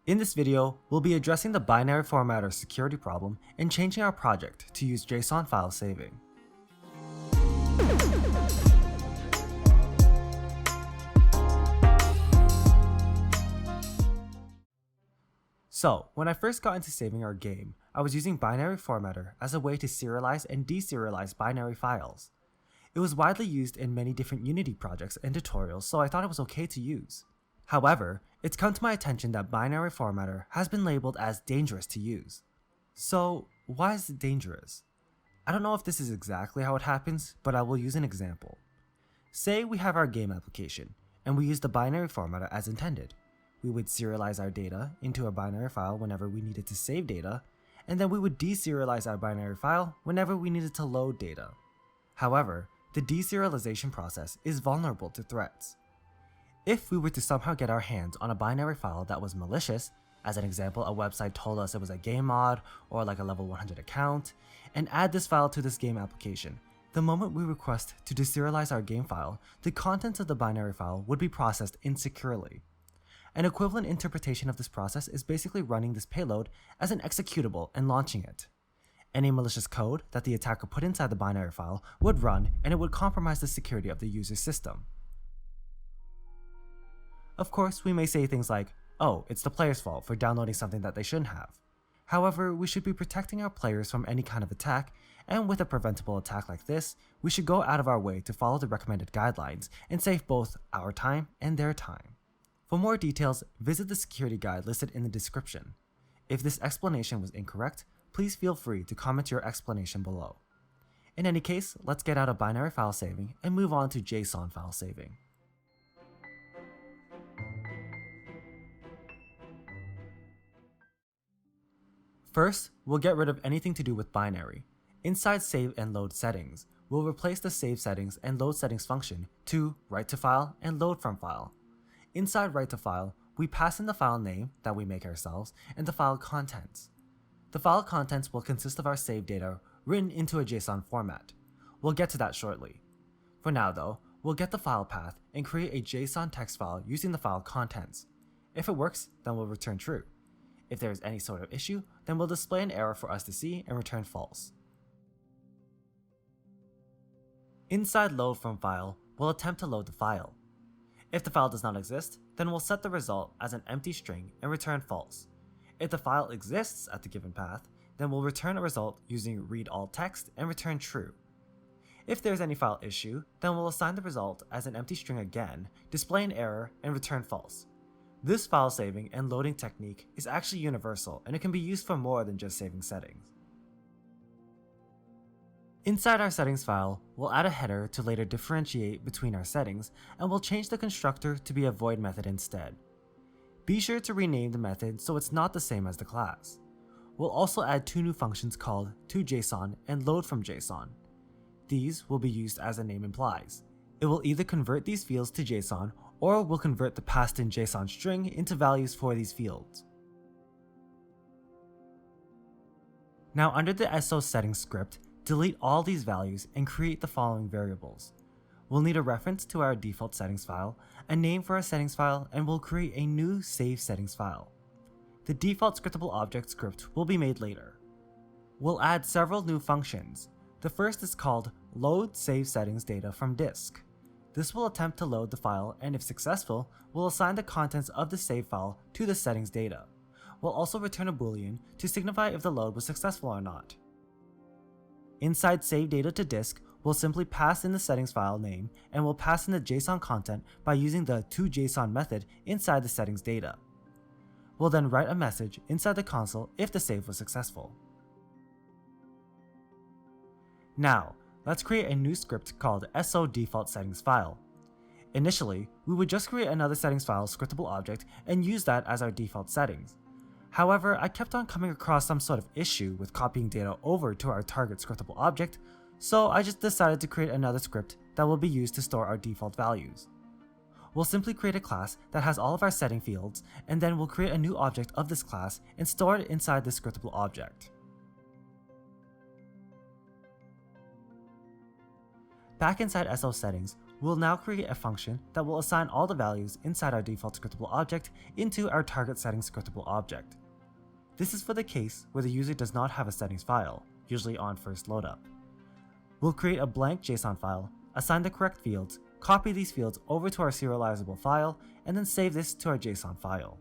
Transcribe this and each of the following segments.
In this video, we'll be addressing the binary formatter security problem and changing our project to use JSON file saving. So, when I first got into saving our game, I was using binary formatter as a way to serialize and deserialize binary files. It was widely used in many different Unity projects and tutorials, so I thought it was okay to use. However, it's come to my attention that binary formatter has been labeled as dangerous to use. So, why is it dangerous? I don't know if this is exactly how it happens, but I will use an example. Say we have our game application, and we use the binary formatter as intended. We would serialize our data into a binary file whenever we needed to save data, and then we would deserialize our binary file whenever we needed to load data. However, the deserialization process is vulnerable to threats. If we were to somehow get our hands on a binary file that was malicious, as an example, a website told us it was a game mod or like a level 100 account, and add this file to this game application, the moment we request to deserialize our game file, the contents of the binary file would be processed insecurely. An equivalent interpretation of this process is basically running this payload as an executable and launching it. Any malicious code that the attacker put inside the binary file would run, and it would compromise the security of the user's system. Of course, we may say things like, oh, it's the player's fault for downloading something that they shouldn't have. However, we should be protecting our players from any kind of attack, and with a preventable attack like this, we should go out of our way to follow the recommended guidelines and save both our time and their time. For more details, visit the security guide listed in the description. If this explanation was incorrect, please feel free to comment your explanation below. In any case, let's get out of binary file saving and move on to JSON file saving. First, we'll get rid of anything to do with binary. Inside save and load settings, we'll replace the save settings and load settings function to write to file and load from file. Inside write to file, we pass in the file name that we make ourselves and the file contents. The file contents will consist of our saved data written into a JSON format. We'll get to that shortly. For now though, we'll get the file path and create a JSON text file using the file contents. If it works, then we'll return true. If there is any sort of issue, then we'll display an error for us to see and return false. Inside load from file, we'll attempt to load the file. If the file does not exist, then we'll set the result as an empty string and return false. If the file exists at the given path, then we'll return a result using read all text and return true. If there's any file issue, then we'll assign the result as an empty string again, display an error, and return false. This file saving and loading technique is actually universal, and it can be used for more than just saving settings. Inside our settings file, we'll add a header to later differentiate between our settings, and we'll change the constructor to be a void method instead. Be sure to rename the method so it's not the same as the class. We'll also add two new functions called toJSON and load_from_JSON. These will be used as the name implies. It will either convert these fields to JSON or will convert the passed-in JSON string into values for these fields. Now under the SO settings script, delete all these values and create the following variables. We'll need a reference to our default settings file, a name for our settings file, and we'll create a new save settings file. The default scriptable object script will be made later. We'll add several new functions. The first is called load save settings data from disk. This will attempt to load the file, and if successful, we'll assign the contents of the save file to the settings data. We'll also return a boolean to signify if the load was successful or not. Inside save data to disk, we'll simply pass in the settings file name, and we'll pass in the JSON content by using the toJSON method inside the settings data. We'll then write a message inside the console if the save was successful. Now, let's create a new script called SO default settings file. Initially, we would just create another settings file scriptable object and use that as our default settings. However, I kept on coming across some sort of issue with copying data over to our target scriptable object, so I just decided to create another script that will be used to store our default values. We'll simply create a class that has all of our setting fields, and then we'll create a new object of this class and store it inside the scriptable object. Back inside SO settings, We'll now create a function that will assign all the values inside our default scriptable object into our target settings scriptable object. This is for the case where the user does not have a settings file, usually on first load up. We'll create a blank JSON file, assign the correct fields, copy these fields over to our serializable file, and then save this to our JSON file.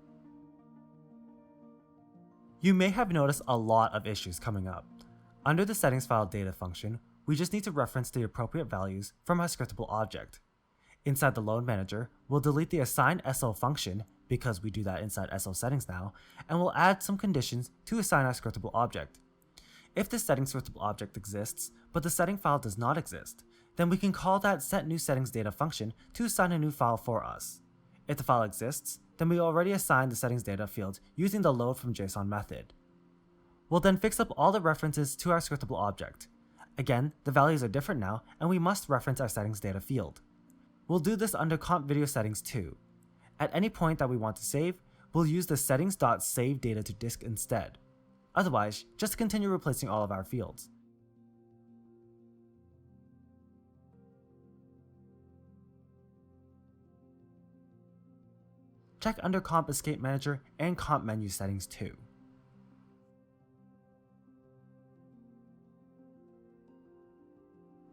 You may have noticed a lot of issues coming up. Under the settings file data function, we just need to reference the appropriate values from our scriptable object. Inside the load manager, we'll delete the assign SO function, because we do that inside SO settings now, and we'll add some conditions to assign our scriptable object. If the settings scriptable object exists, but the setting file does not exist, then we can call that setNewSettingsData function to assign a new file for us. If the file exists, then we already assigned the settings data field using the load from JSON method. We'll then fix up all the references to our scriptable object. Again, the values are different now, and we must reference our settings data field. We'll do this under comp video settings too. At any point that we want to save, we'll use the settings.save data to disk instead. Otherwise, just continue replacing all of our fields. Check under comp escape manager and comp menu settings too.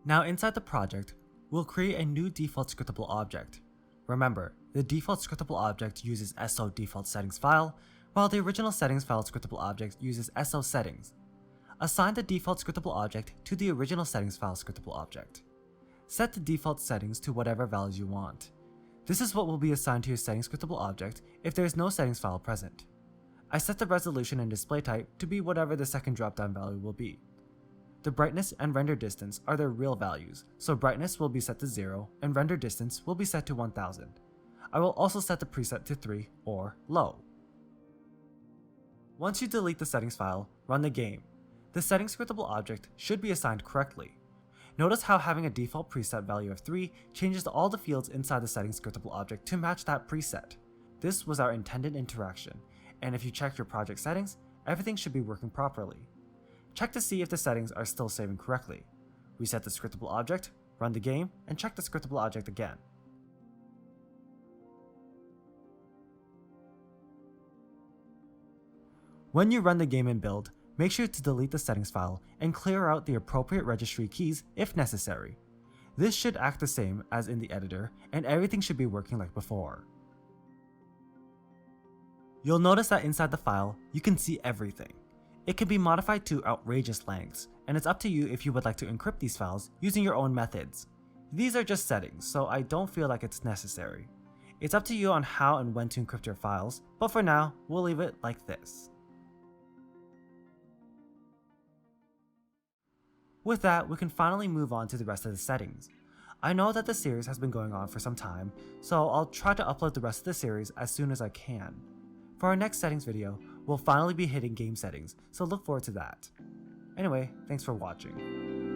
Now inside the project, we'll create a new default scriptable object. Remember, the default scriptable object uses SO default settings file, while the original settings file scriptable object uses SO settings. Assign the default scriptable object to the original settings file scriptable object. Set the default settings to whatever values you want. This is what will be assigned to your settings scriptable object if there is no settings file present. I set the resolution and display type to be whatever the second dropdown value will be. The brightness and render distance are their real values, so brightness will be set to 0 and render distance will be set to 1000. I will also set the preset to 3 or low. Once you delete the settings file, run the game. The settings scriptable object should be assigned correctly. Notice how having a default preset value of 3 changes all the fields inside the settings scriptable object to match that preset. This was our intended interaction, and if you check your project settings, everything should be working properly. Check to see if the settings are still saving correctly. Reset the scriptable object, run the game, and check the scriptable object again. When you run the game and build, make sure to delete the settings file and clear out the appropriate registry keys if necessary. This should act the same as in the editor, and everything should be working like before. You'll notice that inside the file, you can see everything. It can be modified to outrageous lengths, and it's up to you if you would like to encrypt these files using your own methods. These are just settings, so I don't feel like it's necessary. It's up to you on how and when to encrypt your files, but for now, we'll leave it like this. With that, we can finally move on to the rest of the settings. I know that the series has been going on for some time, so I'll try to upload the rest of the series as soon as I can. For our next settings video, we'll finally be hitting game settings, so look forward to that. Anyway, thanks for watching.